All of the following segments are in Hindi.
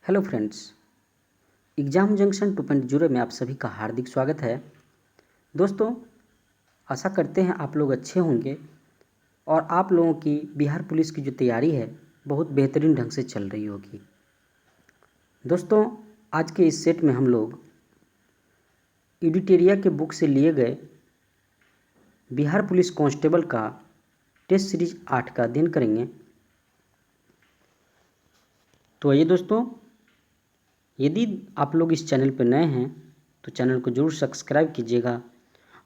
हेलो फ्रेंड्स, एग्ज़ाम जंक्शन 2.0 में आप सभी का हार्दिक स्वागत है। दोस्तों, आशा करते हैं आप लोग अच्छे होंगे और आप लोगों की बिहार पुलिस की जो तैयारी है बहुत बेहतरीन ढंग से चल रही होगी। दोस्तों, आज के इस सेट में हम लोग एडिटोरिया के बुक से लिए गए बिहार पुलिस कांस्टेबल का टेस्ट सीरीज 8 का अध्ययन करेंगे। तो आइए दोस्तों, यदि आप लोग इस चैनल पर नए हैं तो चैनल को ज़रूर सब्सक्राइब कीजिएगा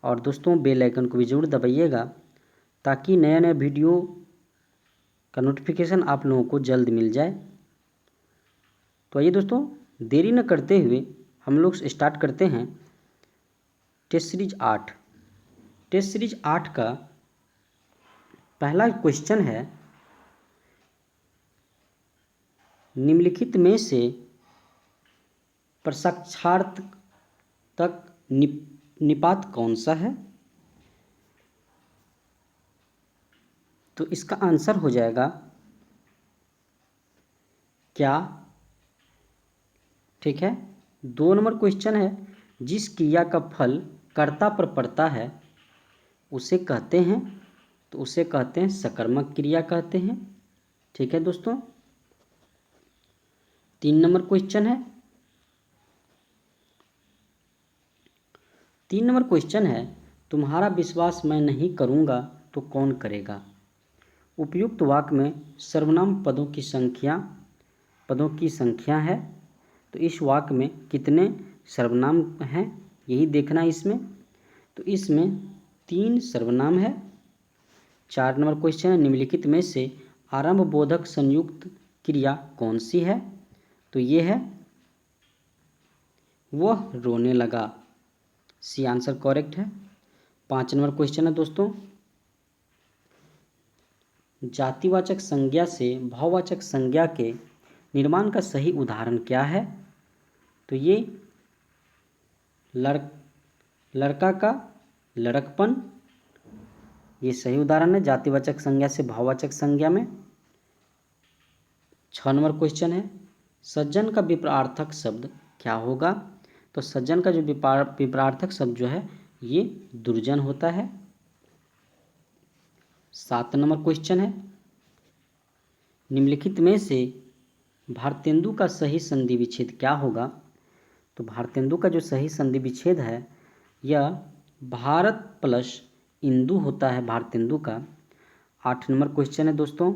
और दोस्तों बेल आइकन को भी ज़रूर दबाइएगा ताकि नया नया वीडियो का नोटिफिकेशन आप लोगों को जल्द मिल जाए। तो आइए दोस्तों, देरी न करते हुए हम लोग स्टार्ट करते हैं टेस्ट सीरीज 8। टेस्ट सीरीज 8 का पहला क्वेश्चन है, निम्नलिखित में से प्रसाक्षार्थक निपात कौन सा है? तो इसका आंसर हो जाएगा क्या। ठीक है। 2 नंबर क्वेश्चन है, जिस क्रिया का फल कर्ता पर पड़ता है उसे कहते हैं, तो उसे कहते हैं सकर्मक क्रिया कहते हैं। ठीक है दोस्तों। 3 नंबर क्वेश्चन है, 3 नंबर क्वेश्चन है, तुम्हारा विश्वास मैं नहीं करूँगा तो कौन करेगा? उपयुक्त वाक्य में सर्वनाम पदों की संख्या है, तो इस वाक्य में कितने सर्वनाम हैं यही देखना है इसमें। तो इसमें 3 सर्वनाम है। 4 नंबर क्वेश्चन है, निम्नलिखित में से आरंभ बोधक संयुक्त क्रिया कौन सी है? तो ये है वह रोने लगा। सी आंसर करेक्ट है। 5 नंबर क्वेश्चन है दोस्तों, जातिवाचक संज्ञा से भाववाचक संज्ञा के निर्माण का सही उदाहरण क्या है? तो ये लड़का का लड़कपन, ये सही उदाहरण है जातिवाचक संज्ञा से भाववाचक संज्ञा में। 6 नंबर क्वेश्चन है, सज्जन का विपरार्थक शब्द क्या होगा? तो सज्जन का जो विपरार्थक शब्द जो है ये दुर्जन होता है। 7 नंबर क्वेश्चन है, निम्नलिखित में से भारतेंदु का सही संधि विच्छेद क्या होगा? तो भारतेंदु का जो सही संधि विच्छेद है यह भारत प्लस इंदु होता है भारतेंदु का। 8 नंबर क्वेश्चन है दोस्तों,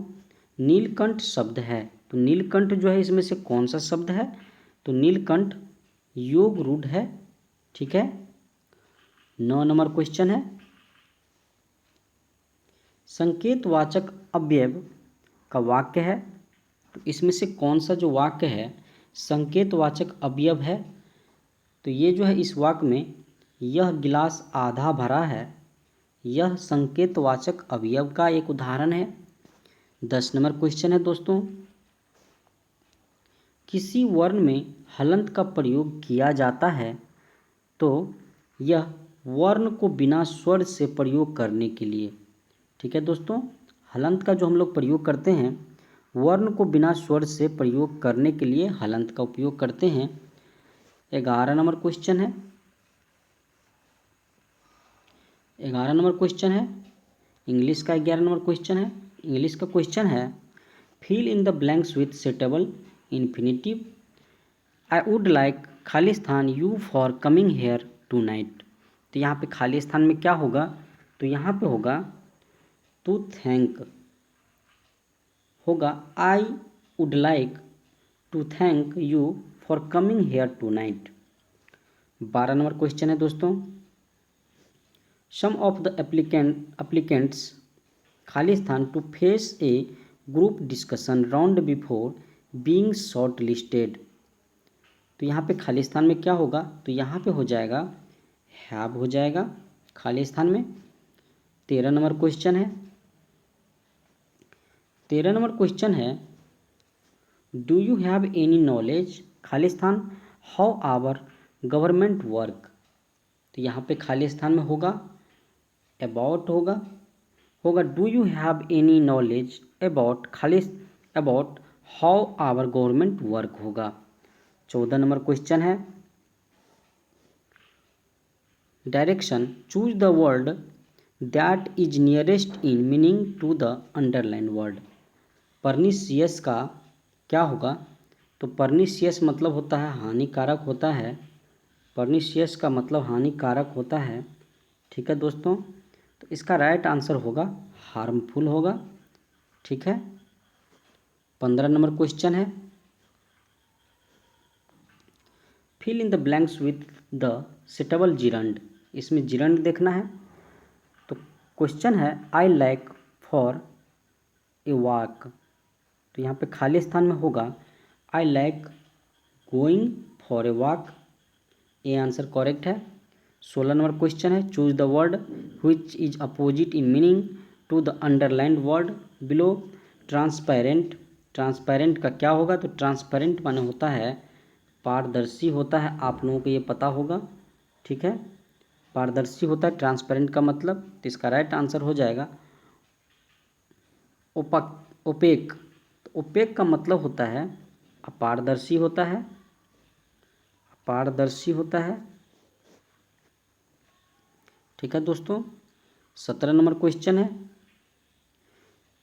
नीलकंठ शब्द है, तो नीलकंठ जो है इसमें से कौन सा शब्द है? तो नीलकंठ योग रूढ़ है। ठीक है। 9 नंबर क्वेश्चन है, संकेतवाचक अवयव का वाक्य है, तो इसमें से कौन सा जो वाक्य है संकेतवाचक अवयव है? तो ये जो है इस वाक्य में यह गिलास आधा भरा है, यह संकेतवाचक अवयव का एक उदाहरण है। 10 नंबर क्वेश्चन है दोस्तों, किसी वर्ण में हलंत का प्रयोग किया जाता है तो यह वर्ण को बिना स्वर से प्रयोग करने के लिए। ठीक है दोस्तों, हलंत का जो हम लोग प्रयोग करते हैं वर्ण को बिना स्वर से प्रयोग करने के लिए हलंत का उपयोग करते हैं। 11 नंबर क्वेश्चन है, 11 नंबर क्वेश्चन है इंग्लिश का। 11 नंबर क्वेश्चन है इंग्लिश का। क्वेश्चन है, fill in the blanks with suitable infinitive. I would like खाली स्थान you for coming here tonight. तो यहाँ पे खाली स्थान में क्या होगा? तो यहाँ पे होगा टू थैंक, होगा I would like to thank you for coming here tonight. 12 number question है दोस्तों, सम ऑफ द एप्लीकेंट्स खाली स्थान to face a group discussion round before being shortlisted. तो यहाँ पे खाली स्थान में क्या होगा? तो यहाँ पे हो जाएगा हैव हो जाएगा खाली स्थान में। 13 नंबर क्वेश्चन है, 13 नंबर क्वेश्चन है, do you have any knowledge खाली स्थान हाउ आवर गवर्नमेंट वर्क। तो यहाँ पे खाली स्थान में होगा अबाउट होगा do you have any knowledge about खाली about how our government work होगा। 14 नंबर क्वेश्चन है direction, choose the word that is nearest in meaning to the underline word. Pernicious का क्या होगा? तो परनिशियस मतलब होता है हानिकारक होता है, परनिशियस का मतलब हानिकारक होता है। ठीक है दोस्तों, तो इसका राइट आंसर होगा हार्मफुल होगा। ठीक है, 15 नंबर क्वेश्चन है fill in the blanks with the suitable gerund. इसमें जिरंड देखना है। तो क्वेश्चन है I like for a walk, तो यहाँ पे खाली स्थान में होगा I like going for a walk, ये आंसर करेक्ट है। 16 नंबर क्वेश्चन है choose the word which is opposite in meaning to the underlined word below. Transparent, transparent का क्या होगा? तो ट्रांसपेरेंट माने होता है पारदर्शी होता है, आप लोगों को ये पता होगा। ठीक है, पारदर्शी होता है ट्रांसपेरेंट का मतलब, तो इसका राइट आंसर हो जाएगा ओपेक। तो ओपेक का मतलब होता है अपारदर्शी होता है, पारदर्शी होता है। ठीक है दोस्तों, 17 नंबर क्वेश्चन है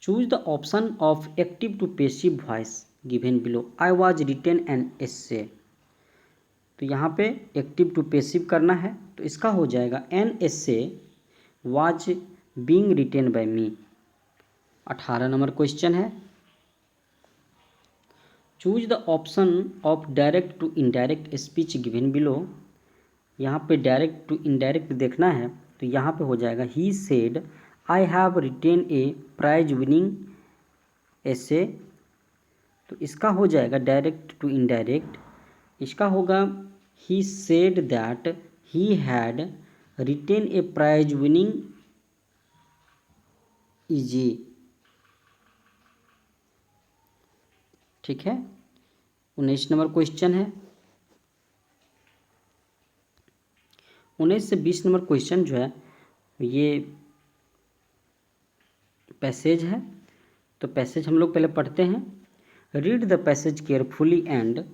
choose the option of active to passive voice given below. I was written an essay, तो यहाँ पे एक्टिव टू पेसिव करना है, तो इसका हो जाएगा an essay was being written by me. 18 number question है choose the option of direct to indirect speech given below. यहाँ पे डायरेक्ट टू इनडायरेक्ट देखना है, तो यहाँ पे हो जाएगा he said I have written a prize winning essay, तो इसका हो जाएगा डायरेक्ट टू इनडायरेक्ट, इसका होगा he said that he had written a prize winning essay. ठीक है, 19 नंबर क्वेश्चन है 19 से 20 नंबर क्वेश्चन जो है ये पैसेज है। तो पैसेज हम लोग पहले पढ़ते हैं। Read the passage carefully and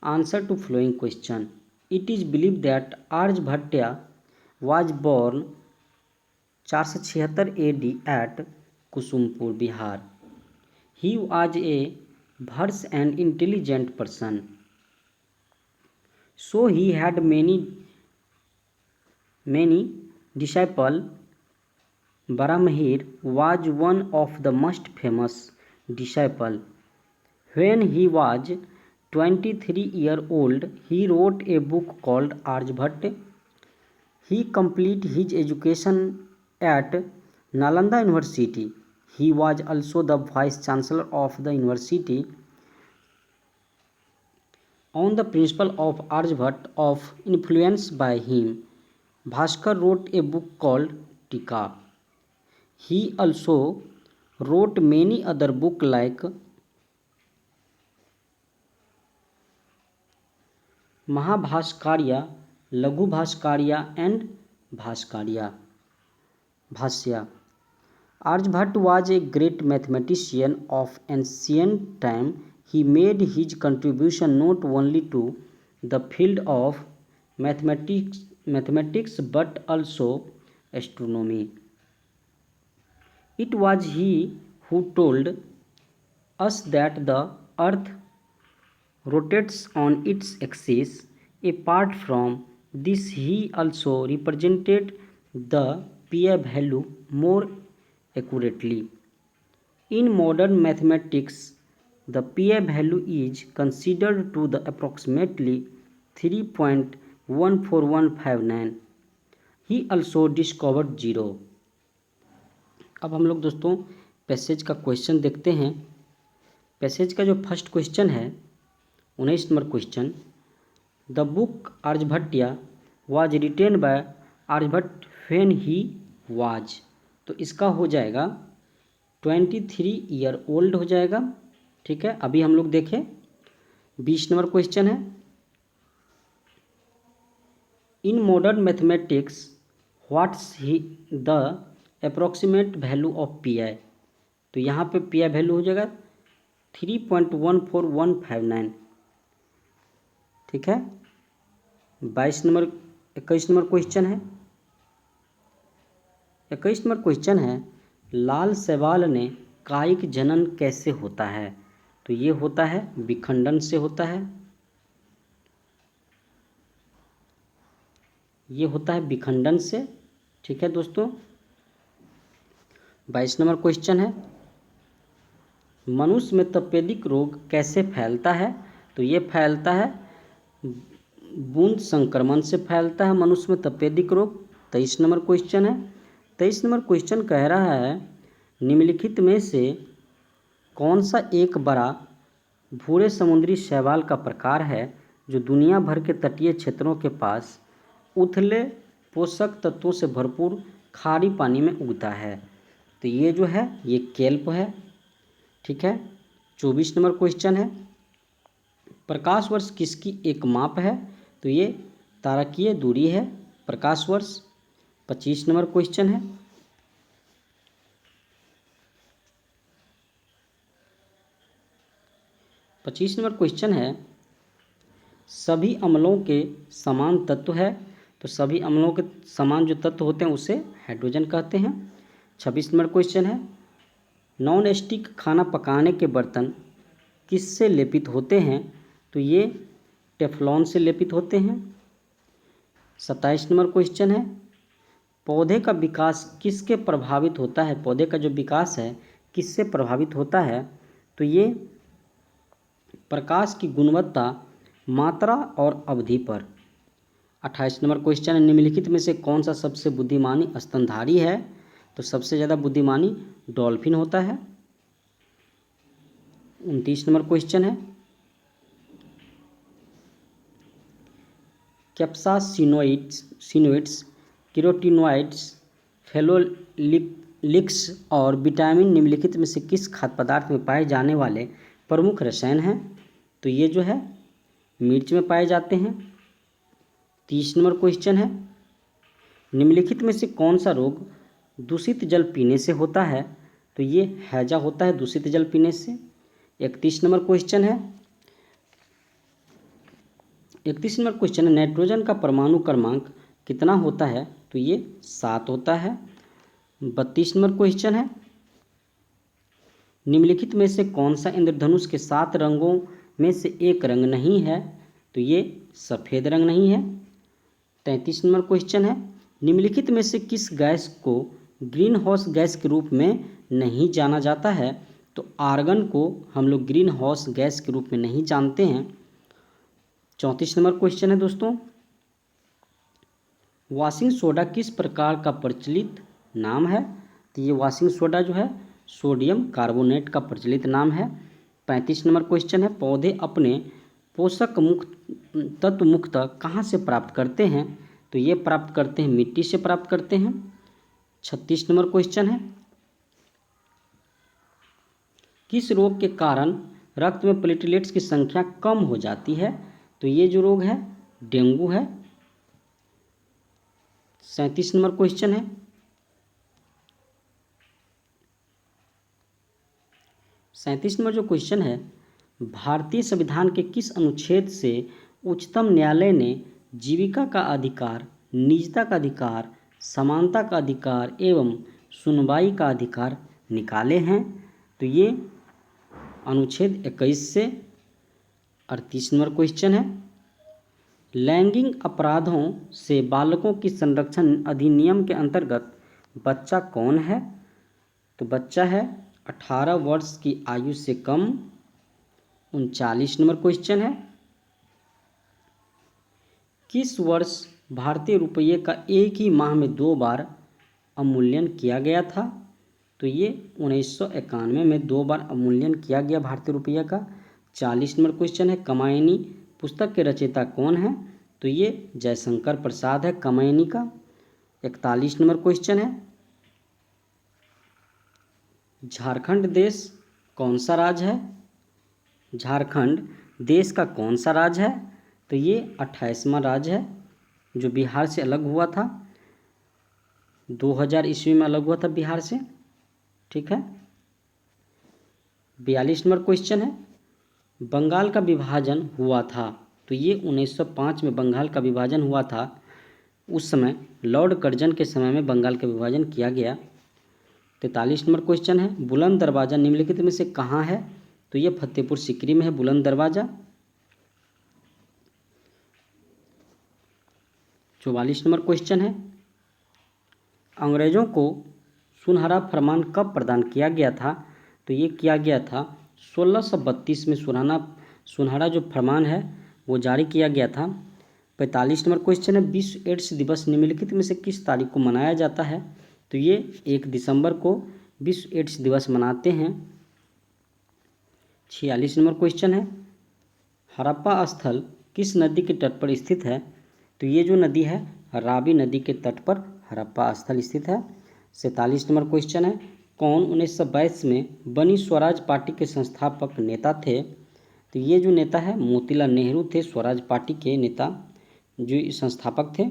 answer to following question. It is believe that Aryabhatta was born 476 AD at Kusumpur Bihar. He was a verse and intelligent person, so he had many disciples. Baramahir was one of the most famous disciples. When he was 23 years old, he wrote a book called Aryabhatta. He completed his education at Nalanda University. He was also the vice chancellor of the university. On the principle of Aryabhatta of influenced by him, Bhaskar wrote a book called Tika. He also wrote many other books like Mahabhaskarya, Laghu Bhaskarya and Bhaskarya. Bhasya. Aryabhatta was a great mathematician of ancient time. He made his contribution not only to the field of mathematics but also astronomy. It was he who told us that the earth rotates on its axis. Apart from this, he also represented the pi value more accurately. In modern mathematics, the pi value is considered to the approximately 3.14159. He also discovered zero. अब हम लोग दोस्तों पैसेज का क्वेश्चन देखते हैं। पैसेज का जो फर्स्ट क्वेश्चन है 19 number question, the book Aryabhatta was written by Aryabhatta when he was, तो इसका हो जाएगा 23 ईयर ओल्ड हो जाएगा। ठीक है, अभी हम लोग देखें 20 नंबर क्वेश्चन है in modern mathematics what's he the approximate value of P I, तो यहाँ पे पी आई वैल्यू हो जाएगा 3.14159। ठीक है। 21 नंबर क्वेश्चन है। 21 नंबर क्वेश्चन है, लाल शैवाल ने कायिक जनन कैसे होता है? तो ये होता है विखंडन से होता है। ये होता है विखंडन से। ठीक है दोस्तों। 22 नंबर क्वेश्चन है, मनुष्य में तपेदिक रोग कैसे फैलता है? तो ये फैलता है बूंद संक्रमण से फैलता है मनुष्य में तपेदिक रोग। 23 नंबर क्वेश्चन है। 23 नंबर क्वेश्चन कह रहा है, निम्नलिखित में से कौन सा एक बड़ा भूरे समुद्री शैवाल का प्रकार है जो दुनिया भर के तटीय क्षेत्रों के पास उथले पोषक तत्वों से भरपूर खारी पानी में उगता है? तो ये जो है ये केल्प है। ठीक है। 24 नंबर क्वेश्चन है, प्रकाश वर्ष किसकी एक माप है? तो ये तारकीय दूरी है, प्रकाश वर्ष। 25 नंबर क्वेश्चन है, सभी अम्लों के समान तत्व है। तो सभी अम्लों के समान जो तत्व होते हैं उसे हाइड्रोजन कहते हैं। 26 नंबर क्वेश्चन है, नॉन स्टिक खाना पकाने के बर्तन किससे लेपित होते हैं? तो ये टेफ्लॉन से लेपित होते हैं। 27 नंबर क्वेश्चन है, पौधे का विकास किसके प्रभावित होता है? पौधे का जो विकास है किससे प्रभावित होता है? तो ये प्रकाश की गुणवत्ता, मात्रा और अवधि पर। 28 नंबर क्वेश्चन है, निम्नलिखित में से कौन सा सबसे बुद्धिमानी स्तनधारी है? तो सबसे ज़्यादा बुद्धिमानी डॉल्फिन होता है। 29 नंबर क्वेश्चन है, कैप्सासिनोइड्स, कैरोटीनॉइड्स, फेनोलिक्स और विटामिन निम्नलिखित में से किस खाद्य पदार्थ में पाए जाने वाले प्रमुख रसायन हैं? तो ये जो है मिर्च में पाए जाते हैं। 30 नंबर क्वेश्चन है, निम्नलिखित में से कौन सा रोग दूषित जल पीने से होता है? तो ये हैजा होता है दूषित जल पीने से। 31 नंबर क्वेश्चन है, 31 नंबर क्वेश्चन है, नाइट्रोजन का परमाणु क्रमांक कितना होता है? तो ये 7 होता है। 32 नंबर क्वेश्चन है, निम्नलिखित में से कौन सा इंद्रधनुष के 7 रंगों में से एक रंग नहीं है? तो ये सफ़ेद रंग नहीं है। 33 नंबर क्वेश्चन है, निम्नलिखित में से किस गैस को ग्रीन हाउस गैस के रूप में नहीं जाना जाता है? तो आर्गन को हम लोग ग्रीन हाउस गैस के रूप में नहीं जानते हैं। 34 नंबर क्वेश्चन है दोस्तों, वॉशिंग सोडा किस प्रकार का प्रचलित नाम है? तो ये वॉशिंग सोडा जो है सोडियम कार्बोनेट का प्रचलित नाम है। 35 नंबर क्वेश्चन है, पौधे अपने पोषक मुक्त तत्व मुक्त कहाँ से प्राप्त करते हैं? तो ये प्राप्त करते हैं मिट्टी से प्राप्त करते हैं। 36 नंबर क्वेश्चन है, किस रोग के कारण रक्त में प्लेटलेट्स की संख्या कम हो जाती है? तो ये जो रोग है डेंगू है। 37 नंबर क्वेश्चन है, 37 नंबर जो क्वेश्चन है, भारतीय संविधान के किस अनुच्छेद से उच्चतम न्यायालय ने जीविका का अधिकार, निजता का अधिकार, समानता का अधिकार एवं सुनवाई का अधिकार निकाले हैं? तो ये अनुच्छेद 21 से। 38 नंबर क्वेश्चन है, लैंगिक अपराधों से बालकों की संरक्षण अधिनियम के अंतर्गत बच्चा कौन है? तो बच्चा है 18 वर्ष की आयु से कम। 39 नंबर क्वेश्चन है, किस वर्ष भारतीय रुपये का एक ही माह में 2 बार अवमूल्यन किया गया था? तो ये 1991 में 2 बार अवमूल्यन किया गया भारतीय रुपये का। 40 नंबर क्वेश्चन है, कामायनी पुस्तक के रचयिता कौन है? तो ये जयशंकर प्रसाद है कामायनी का। 41 नंबर क्वेश्चन है, झारखंड देश कौन सा राज्य है? झारखंड देश का कौन सा राज्य है? तो ये 28वां राज्य है जो बिहार से अलग हुआ था। 2000 ईस्वी में अलग हुआ था बिहार से। ठीक है। 42 नंबर क्वेश्चन है, बंगाल का विभाजन हुआ था तो ये 1905 में बंगाल का विभाजन हुआ था। उस समय लॉर्ड कर्जन के समय में बंगाल का विभाजन किया गया। 43 नंबर क्वेश्चन है, बुलंद दरवाज़ा निम्नलिखित में से कहाँ है? तो ये फतेहपुर सीकरी में है बुलंद दरवाज़ा। 44 नंबर क्वेश्चन है, अंग्रेज़ों को सुनहरा फरमान कब प्रदान किया गया था? तो ये किया गया था 1632 में सुनहरा जो फरमान है वो जारी किया गया था। 45 नंबर क्वेश्चन है, विश्व एड्स दिवस निम्नलिखित में से किस तारीख को मनाया जाता है? तो ये 1 दिसंबर को विश्व एड्स दिवस मनाते हैं। 46 नंबर क्वेश्चन है, हड़प्पा स्थल किस नदी के तट पर स्थित है? तो ये जो नदी है रावी नदी के तट पर हड़प्पा स्थल स्थित है। 47 नंबर क्वेश्चन है, कौन 1922 में बनी स्वराज पार्टी के संस्थापक नेता थे? तो ये जो नेता है मोतीलाल नेहरू थे, स्वराज पार्टी के नेता जो संस्थापक थे।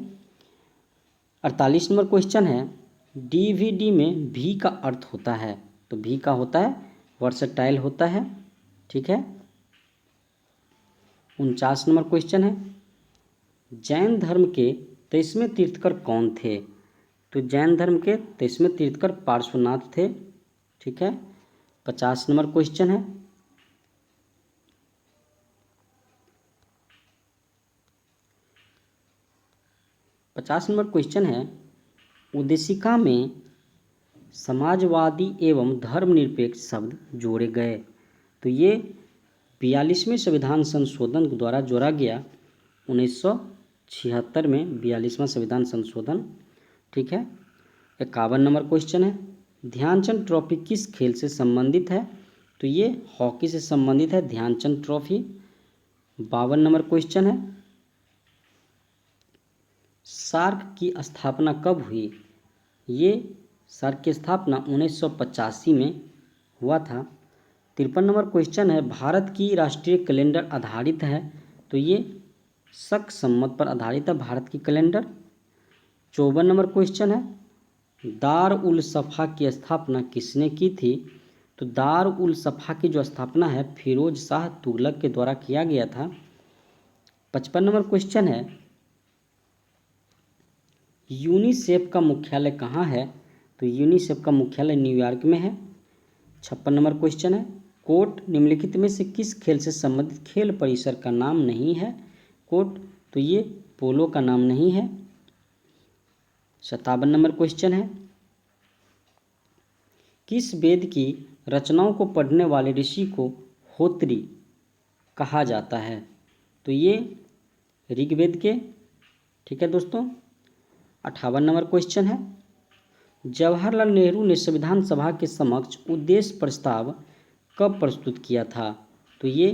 48 नंबर क्वेश्चन है, डीवीडी में भी का अर्थ होता है? तो भी का होता है वर्सटाइल होता है, ठीक है। 49 नंबर क्वेश्चन है, जैन धर्म के 23वें तीर्थकर कौन थे? तो जैन धर्म के 23वें तीर्थकर पार्श्वनाथ थे, ठीक है। 50 नंबर क्वेश्चन है, उद्देशिका में समाजवादी एवं धर्मनिरपेक्ष शब्द जोड़े गए। तो ये 42वें संविधान संशोधन द्वारा जोड़ा गया 1976 में 42वां संविधान संशोधन, ठीक है। 51 नंबर क्वेश्चन है, ध्यानचंद ट्रॉफी किस खेल से संबंधित है? तो ये हॉकी से संबंधित है ध्यानचंद ट्रॉफी। 52 नंबर क्वेश्चन है, सार्क की स्थापना कब हुई? ये सार्क की स्थापना 1985 में हुआ था। 53 नंबर क्वेश्चन है, भारत की राष्ट्रीय कैलेंडर आधारित है? तो ये शक संवत पर आधारित है भारत की कैलेंडर। 54 नंबर क्वेश्चन है, दार उल सफ़ा की स्थापना किसने की थी? तो दार उल सफ़ा की जो स्थापना है फिरोज शाह तुगलक के द्वारा किया गया था। 55 नंबर क्वेश्चन है, यूनिसेफ का मुख्यालय कहाँ है? तो यूनिसेफ का मुख्यालय न्यूयॉर्क में है। 56 नंबर क्वेश्चन है, कोर्ट निम्नलिखित में से किस खेल से संबंधित खेल परिसर का नाम नहीं है? कोर्ट, तो ये पोलो का नाम नहीं है। 57 नंबर क्वेश्चन है, किस वेद की रचनाओं को पढ़ने वाले ऋषि को होत्री कहा जाता है? तो ये ऋग्वेद के, ठीक है दोस्तों। 58 नंबर क्वेश्चन है, जवाहरलाल नेहरू ने संविधान सभा के समक्ष उद्देश्य प्रस्ताव कब प्रस्तुत किया था? तो ये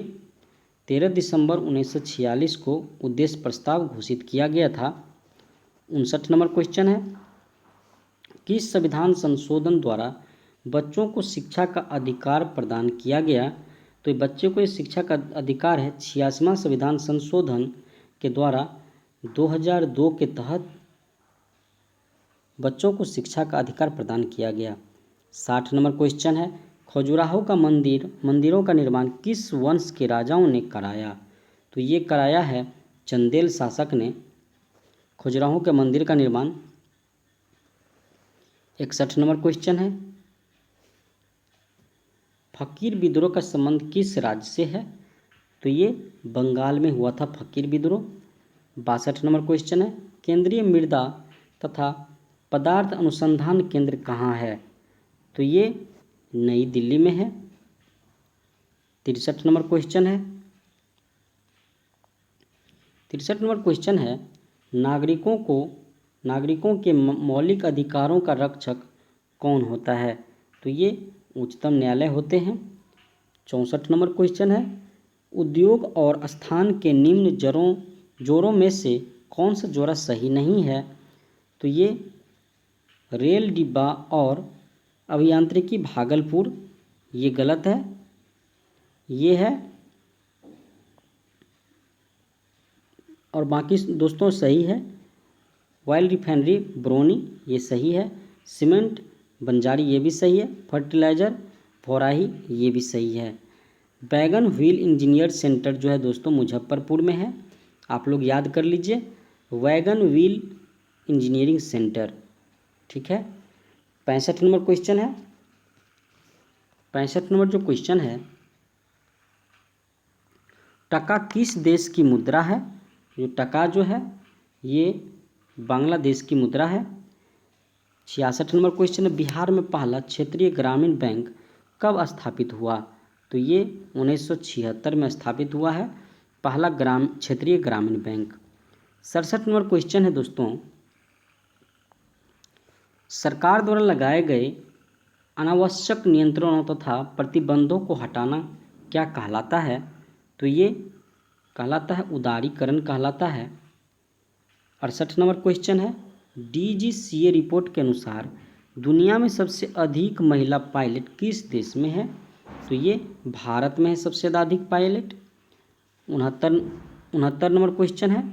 13 दिसंबर 1946 को उद्देश्य प्रस्ताव घोषित किया गया था। 59 नंबर क्वेश्चन है, किस संविधान संशोधन द्वारा बच्चों को शिक्षा का अधिकार प्रदान किया गया? तो बच्चे को ये शिक्षा का अधिकार है 86वां संविधान संशोधन के द्वारा 2002 के तहत बच्चों को शिक्षा का अधिकार प्रदान किया गया। 60 नंबर क्वेश्चन है, खजुराहो का मंदिरों का निर्माण किस वंश के राजाओं ने कराया? तो ये कराया है चंदेल शासक ने खजुराहो के मंदिर का निर्माण। 61 नंबर क्वेश्चन है, फकीर विद्रोह का संबंध किस राज्य से है? तो ये बंगाल में हुआ था फकीर विद्रोह। 62 नंबर क्वेश्चन है, केंद्रीय मृदा तथा पदार्थ अनुसंधान केंद्र कहाँ है? तो ये नई दिल्ली में है। 63 नंबर क्वेश्चन है, 63 नंबर क्वेश्चन है, नागरिकों के मौलिक अधिकारों का रक्षक कौन होता है? तो ये उच्चतम न्यायालय होते हैं। 64 नंबर क्वेश्चन है, उद्योग और स्थान के निम्न जोड़ों में से कौन सा जोड़ा सही नहीं है? तो ये रेल डिब्बा और अभियांत्रिकी भागलपुर, ये गलत है। ये है और बाकी दोस्तों सही है। ऑयल रिफाइनरी ब्रोनी, ये सही है। सीमेंट बंजारी, ये भी सही है। फर्टिलाइज़र फोराही, ये भी सही है। बैगन व्हील इंजीनियर सेंटर जो है दोस्तों मुजफ्फरपुर में है। आप लोग याद कर लीजिए, वैगन व्हील इंजीनियरिंग सेंटर। ठीक है। 65 नंबर क्वेश्चन है। 65 नंबर जो क्वेश्चन है, टका किस देश की मुद्रा है? जो टका जो है ये बांग्लादेश की मुद्रा है। 66 नंबर क्वेश्चन है, बिहार में पहला क्षेत्रीय ग्रामीण बैंक कब स्थापित हुआ? तो ये 1976 में स्थापित हुआ है पहला क्षेत्रीय ग्रामीण बैंक। 67 नंबर क्वेश्चन है दोस्तों, सरकार द्वारा लगाए गए अनावश्यक नियंत्रणों तथा प्रतिबंधों को हटाना क्या कहलाता है? तो ये कहलाता है उदारीकरण कहलाता है। 68 नंबर क्वेश्चन है, DGCA रिपोर्ट के अनुसार दुनिया में सबसे अधिक महिला पायलट किस देश में है? तो ये भारत में है सबसे ज़्यादा अधिक पायलट। 69 नंबर क्वेश्चन है,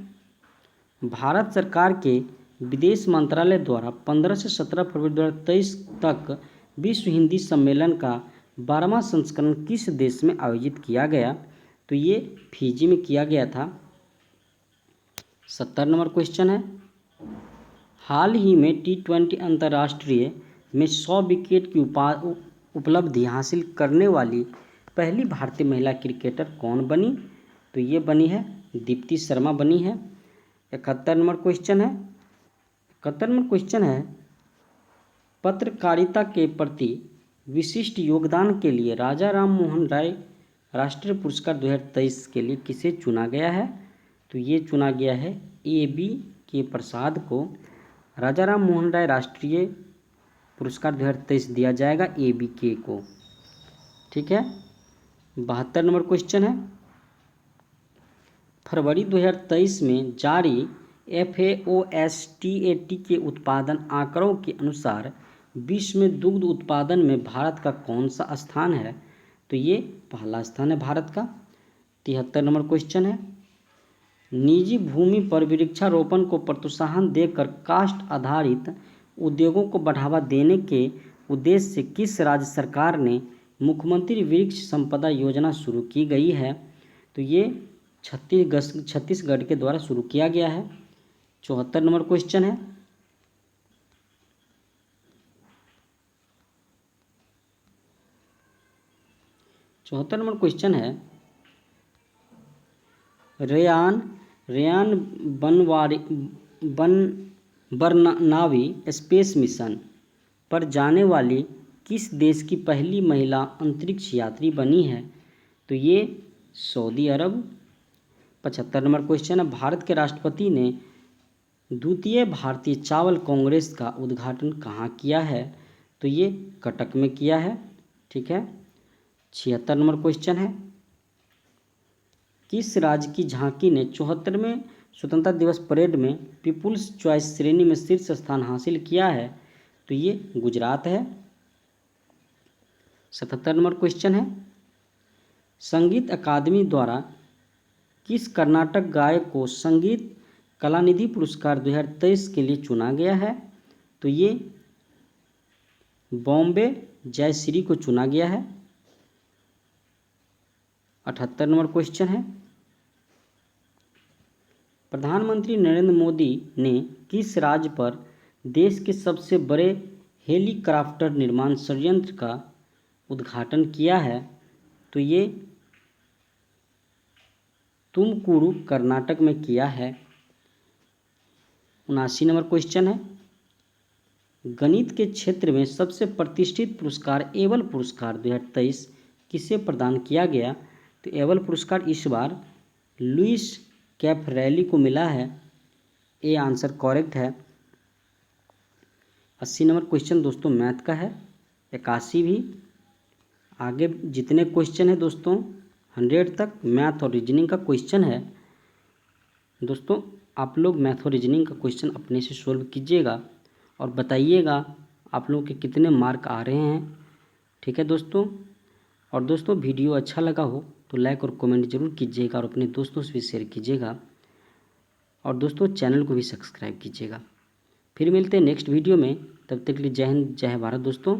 भारत सरकार के विदेश मंत्रालय द्वारा 15 से 17 फरवरी 2023 तक विश्व हिंदी सम्मेलन का 12वां संस्करण किस देश में आयोजित किया गया? तो ये फिजी में किया गया था। 70 नंबर क्वेश्चन है, हाल ही में T20 अंतर्राष्ट्रीय में 100 विकेट की उपलब्धि हासिल करने वाली पहली भारतीय महिला क्रिकेटर कौन बनी? तो ये बनी है दीप्ति शर्मा बनी है। 71 नंबर क्वेश्चन है, 71 नंबर क्वेश्चन है, पत्रकारिता के प्रति विशिष्ट योगदान के लिए राजा राम मोहन राय राष्ट्रीय पुरस्कार 2023 के लिए किसे चुना गया है? तो ये चुना गया है AB के प्रसाद को। राजा राम मोहन राय राष्ट्रीय पुरस्कार 2023 दिया जाएगा ABK को। ठीक है। 72 नंबर क्वेश्चन है, फरवरी 2023 में जारी FAO-STAT के उत्पादन आंकड़ों के अनुसार विश्व में दुग्ध उत्पादन में भारत का कौन सा स्थान है? तो ये पहला स्थान है भारत का। 73 नंबर क्वेश्चन है, निजी भूमि पर वृक्षारोपण को प्रोत्साहन देकर कास्ट आधारित उद्योगों को बढ़ावा देने के उद्देश्य से किस राज्य सरकार ने मुख्यमंत्री वृक्ष संपदा योजना शुरू की गई है? तो ये छत्तीसगढ़ के द्वारा शुरू किया गया है। 74 नंबर क्वेश्चन है, रेयान बरनावी स्पेस मिशन पर जाने वाली किस देश की पहली महिला अंतरिक्ष यात्री बनी है? तो ये सऊदी अरब। 75 नंबर क्वेश्चन है, भारत के राष्ट्रपति ने द्वितीय भारतीय चावल कांग्रेस का उद्घाटन कहाँ किया है? तो ये कटक में किया है। ठीक है। 76 नंबर क्वेश्चन है, किस राज्य की झांकी ने 74वें स्वतंत्रता दिवस परेड में पीपुल्स चॉइस श्रेणी में शीर्ष स्थान हासिल किया है? तो ये गुजरात है। 77 नंबर क्वेश्चन है, संगीत अकादमी द्वारा किस कर्नाटक गायक को संगीत कलानिधि पुरस्कार 2023 के लिए चुना गया है? तो ये बॉम्बे जयश्री को चुना गया है। 78 नंबर क्वेश्चन है, प्रधानमंत्री नरेंद्र मोदी ने किस राज्य पर देश के सबसे बड़े हेलीकॉप्टर निर्माण संयंत्र का उद्घाटन किया है? तो ये तुमकुरू कर्नाटक में किया है। 79 नंबर क्वेश्चन है, गणित के क्षेत्र में सबसे प्रतिष्ठित पुरस्कार एबल पुरस्कार 2023 किसे प्रदान किया गया? तो एबल पुरस्कार इस बार लुइस कैफरेली को मिला है। ये आंसर करेक्ट है। 80 नंबर क्वेश्चन दोस्तों मैथ का है। 81 भी। आगे जितने क्वेश्चन है दोस्तों 100 तक मैथ और रीजनिंग का क्वेश्चन है। दोस्तों आप लोग मैथ और रीजनिंग का क्वेश्चन अपने से सोल्व कीजिएगा और बताइएगा आप लोगों के कितने मार्क आ रहे हैं। ठीक है दोस्तों। और दोस्तों वीडियो अच्छा लगा हो तो लाइक और कमेंट जरूर कीजिएगा और अपने दोस्तों से भी शेयर कीजिएगा। और दोस्तों चैनल को भी सब्सक्राइब कीजिएगा। फिर मिलते हैं नेक्स्ट वीडियो में, तब तक के लिए जय हिंद जय भारत दोस्तों।